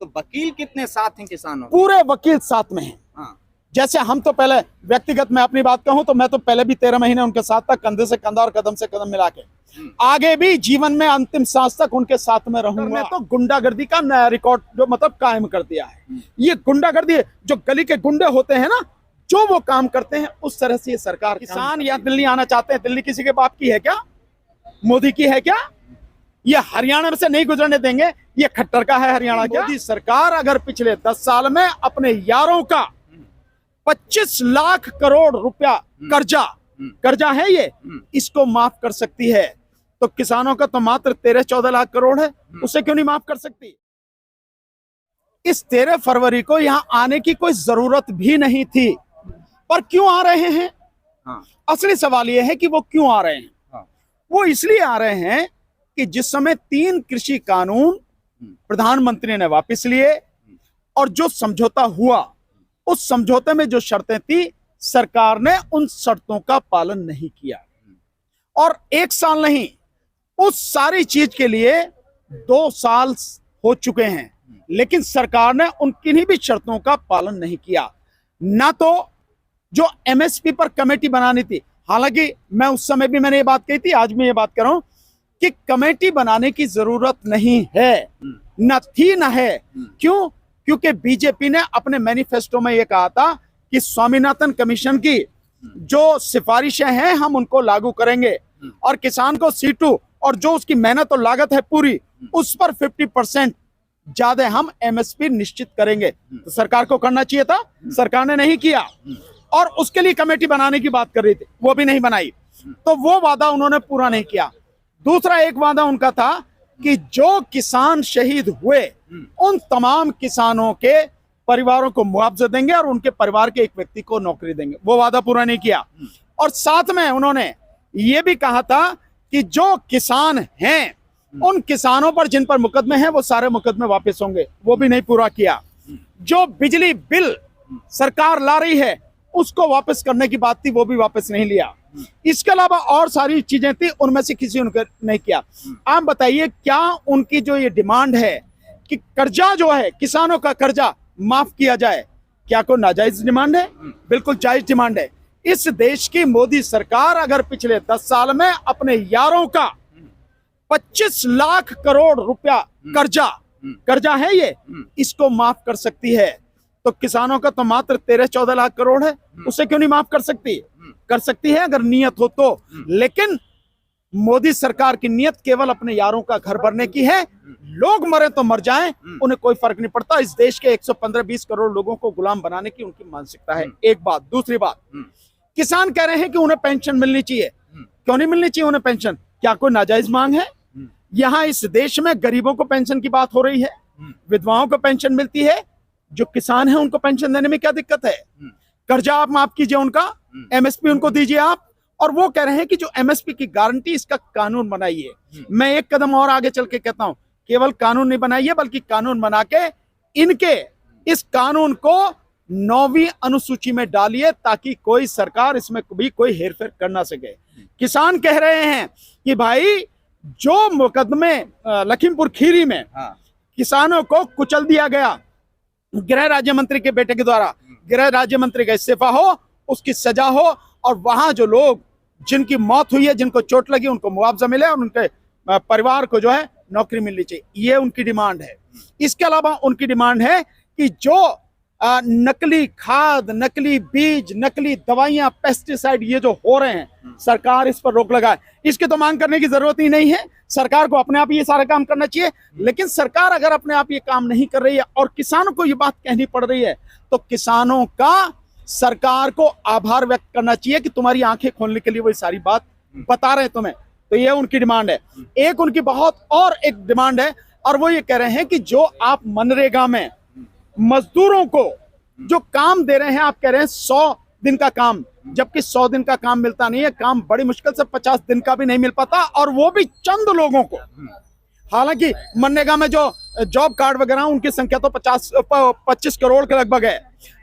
तो वकील कितने साथ हैं किसानों के? पूरे वकील साथ में हैं। हाँ। जैसे हम तो पहले व्यक्तिगत मैं अपनी बात कहूं तो मैं तो पहले भी 13 महीने उनके साथ था, कंधे से कंधा और कदम से कदम मिला के। आगे भी जीवन में अंतिम सांस तक उनके साथ में रहूंगा। तो गुंडागर्दी का नया रिकॉर्ड जो मतलब कायम कर दिया है। ये गुंडागर्दी जो गली के गुंडे होते हैं ना, जो वो काम करते हैं उस तरह से ये सरकार। किसान यहाँ दिल्ली आना चाहते हैं, दिल्ली किसी के बाप की है क्या? मोदी की है क्या? ये हरियाणा में से नहीं गुजरने देंगे, ये खट्टर का है हरियाणा क्या? मोदी सरकार अगर पिछले 10 साल में अपने यारों का 25 लाख करोड़ रुपया कर्जा है ये, इसको माफ कर सकती है, तो किसानों का तो मात्र 13-14 लाख करोड़ है, उसे क्यों नहीं माफ कर सकती? इस 13 फरवरी को यहां आने की कोई जरूरत भी नहीं थी, पर क्यों आ रहे हैं? हाँ। असली सवाल यह है कि वो क्यों आ रहे हैं। हाँ। वो इसलिए आ रहे हैं कि जिस समय 3 कृषि कानून प्रधानमंत्री ने वापस लिए और जो समझौता हुआ, उस समझौते में जो शर्तें थी, सरकार ने उन शर्तों का पालन नहीं किया। और 1 साल नहीं, उस सारी चीज के लिए 2 साल हो चुके हैं, लेकिन सरकार ने उन किन्हीं भी शर्तों का पालन नहीं किया। ना तो जो एमएसपी पर कमेटी बनानी थी, हालांकि मैं उस समय भी मैंने ये बात कही थी, आज मैं ये बात कर रहा हूं कि कमेटी बनाने की जरूरत नहीं है, न थी न है। क्यों? क्योंकि बीजेपी ने अपने मैनिफेस्टो में यह कहा था कि स्वामीनाथन कमीशन की जो सिफारिशें हैं हम उनको लागू करेंगे और किसान को C2 और जो उसकी मेहनत और लागत है पूरी, उस पर 50% ज्यादा हम एमएसपी निश्चित करेंगे। तो सरकार को करना चाहिए था, सरकार ने नहीं किया और उसके लिए कमेटी बनाने की बात कर रही थी, वो भी नहीं बनाई, तो वो वादा उन्होंने पूरा नहीं किया। दूसरा एक वादा उनका था कि जो किसान शहीद हुए उन तमाम किसानों के परिवारों को मुआवजा देंगे और उनके परिवार के एक व्यक्ति को नौकरी देंगे, वो वादा पूरा नहीं किया। और साथ में उन्होंने ये भी कहा था कि जो किसान हैं उन किसानों पर जिन पर मुकदमे हैं वो सारे मुकदमे वापस होंगे, वो भी नहीं पूरा किया। जो बिजली बिल सरकार ला रही है उसको वापस करने की बात थी, वो भी वापस नहीं लिया। इसके अलावा और सारी चीजें थी, उनमें से किसी ने नहीं किया। आप बताइए, क्या उनकी जो ये डिमांड है कि कर्जा जो है किसानों का कर्जा माफ किया जाए, क्या कोई नाजायज डिमांड है? बिल्कुल जायज डिमांड है। इस देश की मोदी सरकार अगर पिछले 10 साल में अपने यारों का 25 लाख करोड़ रुपया कर्जा है ये, इसको माफ कर सकती है, तो किसानों का तो मात्र 13-14 लाख करोड़ है, उसे क्यों नहीं माफ कर सकती? कर सकती है अगर नियत हो तो। लेकिन मोदी सरकार की नियत केवल अपने यारों का घर भरने की है। लोग मरे तो मर जाएं, उन्हें कोई फर्क नहीं पड़ता। इस देश के 115-20 करोड़ लोगों को गुलाम बनाने की उनकी मानसिकता है। एक बात। दूसरी बात, किसान कह रहे हैं कि उन्हें पेंशन मिलनी चाहिए। क्यों नहीं मिलनी चाहिए उन्हें पेंशन? क्या कोई नाजायज मांग है? यहाँ इस देश में गरीबों को पेंशन की बात हो रही है, विधवाओं को पेंशन मिलती है, जो किसान है उनको पेंशन देने में क्या दिक्कत है? कर्जा आप माफ कीजिए उनका, एमएसपी उनको दीजिए आप। और वो कह रहे हैं कि जो एमएसपी की गारंटी, इसका कानून बनाइए। मैं एक कदम और आगे चल के कहता हूं, केवल कानून नहीं बनाइए बल्कि कानून बना के इनके इस कानून को 9वीं अनुसूची में डालिए, ताकि कोई सरकार इसमें भी कोई हेरफेर कर ना सके। किसान कह रहे हैं कि भाई जो मुकदमे लखीमपुर खीरी में किसानों को कुचल दिया गया गृह राज्य मंत्री के बेटे के द्वारा, गृह राज्य मंत्री का इस्तीफा हो, उसकी सजा हो और वहां जो लोग जिनकी मौत हुई है, जिनको चोट लगी, उनको मुआवजा मिले और उनके परिवार को जो है नौकरी मिलनी चाहिए। ये उनकी डिमांड है। इसके अलावा उनकी डिमांड है कि जो नकली खाद, नकली बीज, नकली दवाइयां, पेस्टिसाइड ये जो हो रहे हैं, सरकार इस पर रोक लगाए। इसकी तो मांग करने की जरूरत ही नहीं है, सरकार को अपने आप ये सारा काम करना चाहिए। लेकिन सरकार अगर अपने आप ये काम नहीं कर रही है और किसानों को ये बात कहनी पड़ रही है, तो किसानों का सरकार को आभार व्यक्त करना चाहिए कि तुम्हारी आंखें खोलने के लिए वो सारी बात बता रहे हैं तुम्हें। तो ये उनकी डिमांड है। एक उनकी बहुत और एक डिमांड है, और वो ये कह रहे हैं कि जो आप मनरेगा में मजदूरों को जो काम दे रहे हैं, आप कह रहे हैं 100 दिन का काम, जबकि 100 दिन का काम मिलता नहीं है। काम बड़ी मुश्किल से 50 दिन का भी नहीं मिल पाता, और वो भी चंद लोगों को। हालांकि मनरेगा में जो जॉब कार्ड वगैरह उनकी संख्या तो 25 करोड़ के लगभग है,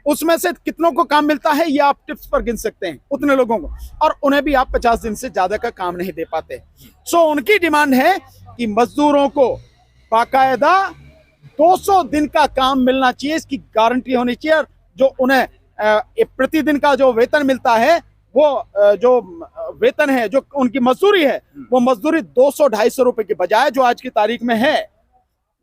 उसमें से कितनों को काम मिलता है ये आप टिप्स पर गिन सकते हैं, उतने लोगों को, और उन्हें भी आप 50 दिन से ज्यादा का काम नहीं दे पाते। सो उनकी डिमांड है कि मजदूरों को बाकायदा 200 दिन का काम मिलना चाहिए, इसकी गारंटी होनी चाहिए। और जो उन्हें प्रतिदिन का जो वेतन मिलता है, वो जो वेतन है, जो उनकी मजदूरी है, वो मजदूरी 200-250 रुपए के बजाय जो आज की तारीख में है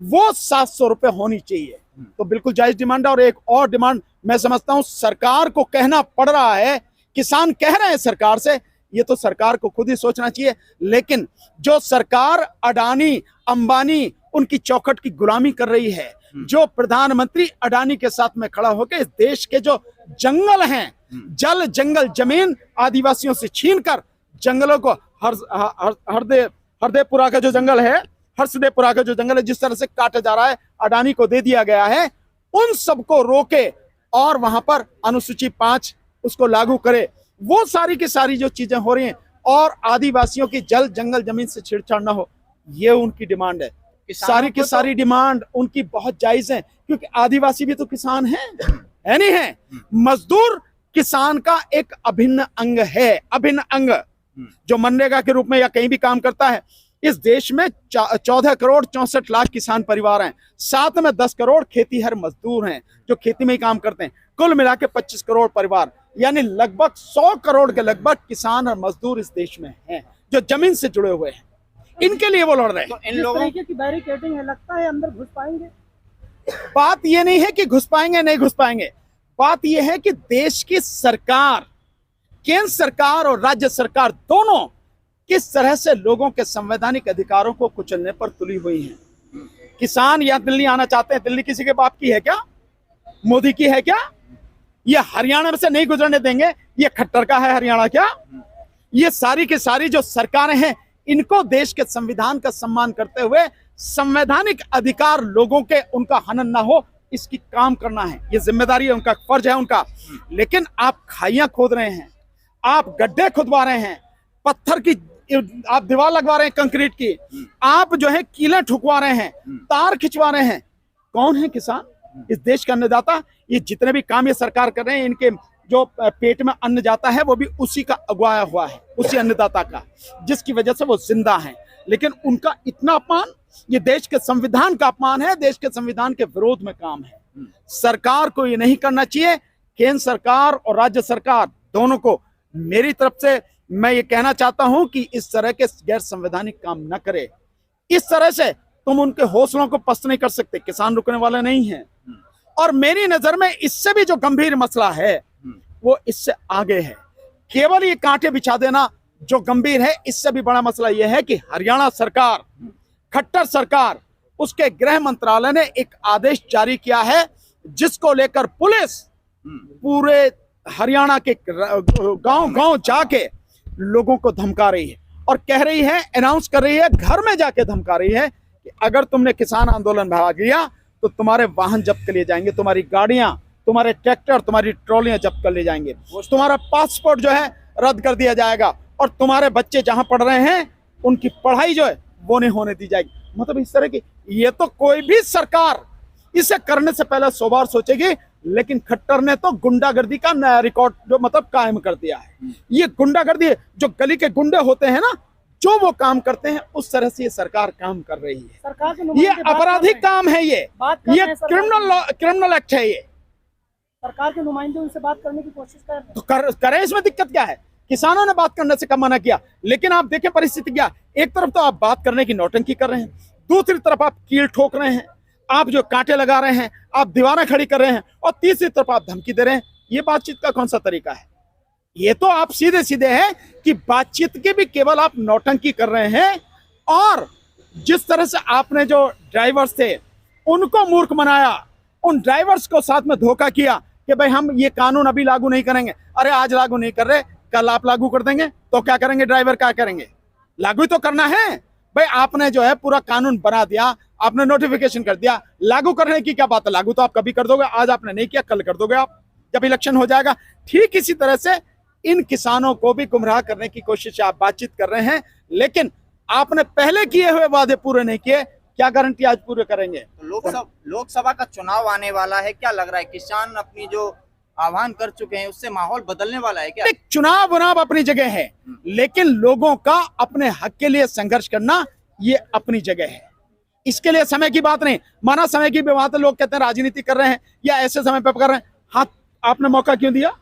वो 700 रुपए होनी चाहिए। तो बिल्कुल जायज डिमांड है। और एक और डिमांड मैं समझता हूं सरकार को कहना पड़ रहा है, किसान कह रहे हैं सरकार से, ये तो सरकार को खुद ही सोचना चाहिए। लेकिन जो सरकार अडानी अंबानी उनकी चौखट की गुलामी कर रही है, जो प्रधानमंत्री अडानी के साथ में खड़ा होकर इस देश के जो जंगल हैं, जल जंगल जमीन आदिवासियों से छीनकर जंगलों को हरदेपुरा का जो जंगल है, हर्षदेपुरा का जो जंगल है, जिस तरह से काटा जा रहा है, अडानी को दे दिया गया है, उन सबको रोके और वहां पर अनुसूची 5 उसको लागू करे। वो सारी की सारी जो चीजें हो रही हैं और आदिवासियों की जल जंगल जमीन से छेड़छाड़ ना हो, ये उनकी डिमांड है। सारी की सारी डिमांड उनकी बहुत जायज है, क्योंकि आदिवासी भी तो किसान हैं, है नहीं है? मजदूर किसान का एक अभिन्न अंग है, अभिन्न अंग, जो मनरेगा के रूप में या कहीं भी काम करता है। इस देश में 14 करोड़ 64 लाख किसान परिवार हैं, साथ में 10 करोड़ खेतीहर मजदूर हैं जो खेती में ही काम करते हैं। कुल मिला के 25 करोड़ परिवार, यानी लगभग 100 करोड़ के लगभग किसान और मजदूर इस देश में हैं जो जमीन से जुड़े हुए हैं। इनके लिए वो लड़ रहे हैं। तो इन लोगों की बैरिकेडिंग है, लगता है अंदर घुस पाएंगे? बात ये नहीं है कि घुस पाएंगे नहीं घुस पाएंगे, बात यह है कि देश की सरकार, केंद्र सरकार और राज्य सरकार दोनों किस तरह से लोगों के संवैधानिक अधिकारों को कुचलने पर तुली हुई हैं। किसान यहाँ दिल्ली आना चाहते हैं, दिल्ली किसी के बाप की है क्या? मोदी की है क्या? ये हरियाणा में से नहीं गुजरने देंगे, ये खट्टर का है हरियाणा क्या? ये सारी की सारी जो सरकारें हैं, इनको देश के संविधान का सम्मान करते हुए संवैधानिक अधिकार लोगों के उनका हनन ना हो, इसकी काम करना है। ये जिम्मेदारी है उनका, फर्ज है उनका। लेकिन आप खाइयां खोद रहे हैं, आप गड्ढे खुदवा रहे हैं, पत्थर की आप दीवार लगवा रहे हैं कंक्रीट की, आप जो है कीले ठुकवा रहे हैं, तार खिंचवा रहे हैं। कौन है किसान? इस देश का अन्नदाता। ये जितने भी काम ये सरकार कर रहे हैं, इनके जो पेट में अन्न जाता है वो भी उसी का अगवाया हुआ है, उसी अन्नदाता का, जिसकी वजह से वो जिंदा है। लेकिन उनका इतना अपमान, ये देश के संविधान का अपमान है, देश के संविधान के विरोध में काम है। सरकार को ये नहीं करना चाहिए। केंद्र सरकार और राज्य सरकार दोनों को मेरी तरफ से मैं ये कहना चाहता हूं कि इस तरह के गैर संवैधानिक काम न करे। इस तरह से तुम उनके हौसलों को पस्त नहीं कर सकते। किसान रुकने वाले नहीं हैं। और मेरी नजर में इससे भी जो गंभीर मसला है वो इससे आगे है। केवल ये कांटे बिछा देना जो गंभीर है, इससे भी बड़ा मसला यह है कि हरियाणा सरकार, खट्टर सरकार, उसके गृह मंत्रालय ने एक आदेश जारी किया है जिसको लेकर पुलिस पूरे हरियाणा के गांव-गांव जाके लोगों को धमका रही है और कह रही है, अनाउंस कर रही है, घर में जाके धमका रही है कि अगर तुमने किसान आंदोलन भाग लिया तो तुम्हारे वाहन जब्त कर लिए जाएंगे, तुम्हारी गाड़ियां, तुम्हारे ट्रैक्टर, तुम्हारी ट्रॉलियां जब्त कर लिए जाएंगे, तुम्हारा पासपोर्ट जो है रद्द कर दिया जाएगा और तुम्हारे बच्चे जहां पढ़ रहे हैं उनकी पढ़ाई जो है वो नहीं होने दी जाएगी। मतलब इस तरह की, ये तो कोई भी सरकार इसे करने से पहले 100 बार सोचेगी। लेकिन खट्टर ने तो गुंडागर्दी का नया रिकॉर्ड जो मतलब कायम कर दिया है। ये गुंडागर्दी, जो गली के गुंडे होते हैं ना, जो वो काम करते हैं, उस तरह से ये सरकार काम कर रही है। सरकार ये अपराधिक काम है, ये क्रिमिनल एक्ट है। ये सरकार के नुमाइंदे उनसे बात करने की कोशिश कर रहे हैं, तो करें, इसमें दिक्कत क्या है? किसानों ने बात करने से कब मना किया? लेकिन आप देखें परिस्थिति क्या, एक तरफ तो आप बात करने की नौटंकी कर रहे हैं, दूसरी तरफ आप कील ठोक रहे हैं, आप जो कांटे लगा रहे हैं, आप दीवारें खड़ी कर रहे हैं, और तीसरी तरफ आप धमकी दे रहे हैं। ये बातचीत का कौन सा तरीका है? ये तो आप सीधे सीधे हैं कि बातचीत के भी केवल आप नौटंकी कर रहे हैं। और जिस तरह से आपने जो ड्राइवर्स थे उनको मूर्ख बनाया, उन ड्राइवर्स को साथ में धोखा किया कि भाई हम ये कानून अभी लागू नहीं करेंगे। अरे आज लागू नहीं कर रहे, कल आप लागू कर देंगे तो क्या करेंगे? ड्राइवर क्या करेंगे? लागू तो करना है भाई। आपने जो है पूरा कानून बना दिया, आपने नोटिफिकेशन कर दिया, लागू करने की क्या बात है? लागू तो आप कभी कर दोगे, आज आपने नहीं किया, कल कर दोगे आप जब इलेक्शन हो जाएगा। ठीक इसी तरह से इन किसानों को भी गुमराह करने की कोशिश आप बातचीत कर रहे हैं, लेकिन आपने पहले किए हुए वादे पूरे नहीं किए। क्या गारंटी आज पूरे करेंगे? तो लोकसभा का चुनाव आने वाला है, क्या लग रहा है किसान अपनी जो आह्वान कर चुके हैं उससे माहौल बदलने वाला है क्या? चुनाव अपनी जगह है, लेकिन लोगों का अपने हक के लिए संघर्ष करना ये अपनी जगह है। इसके लिए समय की बात नहीं, माना समय की बात है, लोग कहते हैं राजनीति कर रहे हैं या ऐसे समय पर कर रहे हैं। हाँ, आपने मौका क्यों दिया?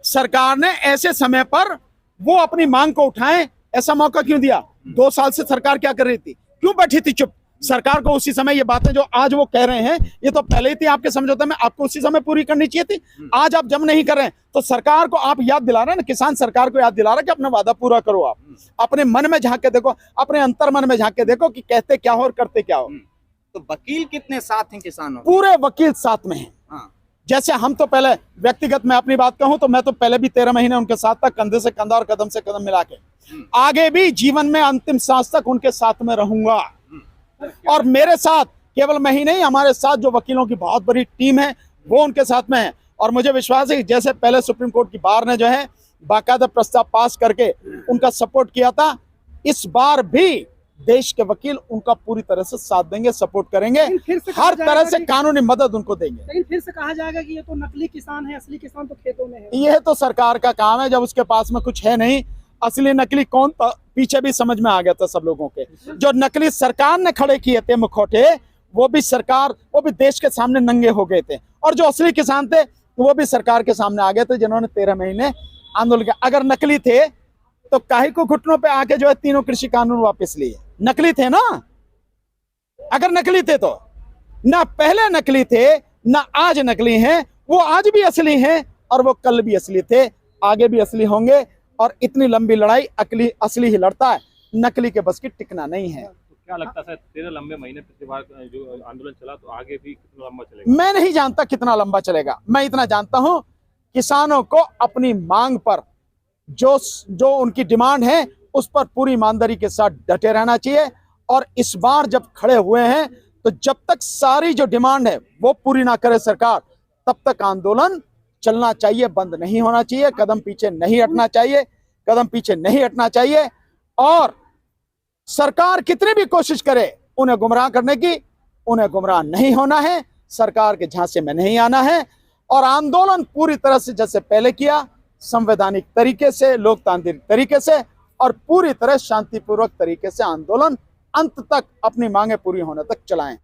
सरकार ने ऐसे समय पर वो अपनी मांग को उठाएं, ऐसा मौका क्यों दिया? 2 साल से सरकार क्या कर रही थी? क्यों बैठी थी चुप? सरकार को उसी समय ये बातें जो आज वो कह रहे हैं, ये तो पहले ही थी आपके समझौते में, आपको उसी समय पूरी करनी चाहिए थी। आज आप जब नहीं कर रहे हैं तो सरकार को आप याद दिला रहे हैं ना, किसान सरकार को याद दिला रहा है कि अपना वादा पूरा करो। आप अपने मन में झांक के देखो, अपने अंतर मन में झांक के देखो कि कहते क्या हो और करते क्या हो। तो वकील कितने साथ हैं किसानों? पूरे वकील साथ में हैं। हाँ। जैसे हम तो पहले व्यक्तिगत मैं अपनी बात कहूं तो मैं तो पहले भी 13 महीने उनके साथ था, कंधे से कंधा और कदम से कदम मिला के। आगे भी जीवन में अंतिम सांस तक उनके साथ में रहूंगा। और मेरे साथ केवल मैं ही नहीं, हमारे साथ जो वकीलों की बहुत बड़ी टीम है वो उनके साथ में है। और मुझे विश्वास है कि जैसे पहले सुप्रीम कोर्ट की बार ने जो है बाकायदा प्रस्ताव पास करके उनका सपोर्ट किया था, इस बार भी देश के वकील उनका पूरी तरह से साथ देंगे, सपोर्ट करेंगे, हर तरह से कानूनी मदद उनको देंगे। लेकिन फिर से कहा जाएगा कि ये तो नकली किसान है, असली किसान तो खेतों में है। यह तो सरकार का काम है, जब उसके पास में कुछ है नहीं, असली नकली कौन था पीछे भी समझ में आ गया था सब लोगों के। जो नकली सरकार ने खड़े किए थे मुखौटे, वो भी देश के सामने नंगे हो गए थे। और जो असली किसान थे वो भी सरकार के सामने आ गए थे, जिन्होंने 13 महीने आंदोलन किया। अगर नकली थे तो काहे को घुटनों पे आके जो है तीनों कृषि कानून वापस लिए? नकली थे ना। अगर नकली थे तो ना पहले नकली थे ना आज नकली हैं, वो आज भी असली हैं और वो कल भी असली थे, आगे भी असली होंगे। और इतनी लंबी लड़ाई असली ही लड़ता है, नकली के बस की टिकना नहीं है। तो क्या लगता है 13 लंबे महीने पिछली बार जो आंदोलन चला, तो आगे भी कितना लंबा चलेगा? मैं नहीं जानता कितना लंबा चलेगा, मैं इतना जानता हूं किसानों को अपनी मांग पर जो उनकी डिमांड है उस पर पूरी ईमानदारी के साथ डटे रहना चाहिए। और इस बार जब खड़े हुए हैं तो जब तक सारी जो डिमांड है वो पूरी ना करे सरकार, तब तक आंदोलन चलना चाहिए, बंद नहीं होना चाहिए, कदम पीछे नहीं हटना चाहिए। और सरकार कितनी भी कोशिश करे उन्हें गुमराह करने की, उन्हें गुमराह नहीं होना है, सरकार के झांसे में नहीं आना है। और आंदोलन पूरी तरह से जैसे पहले किया, संवैधानिक तरीके से, लोकतांत्रिक तरीके से और पूरी तरह शांतिपूर्वक तरीके से आंदोलन अंत तक अपनी मांगे पूरी होने तक चलाएं।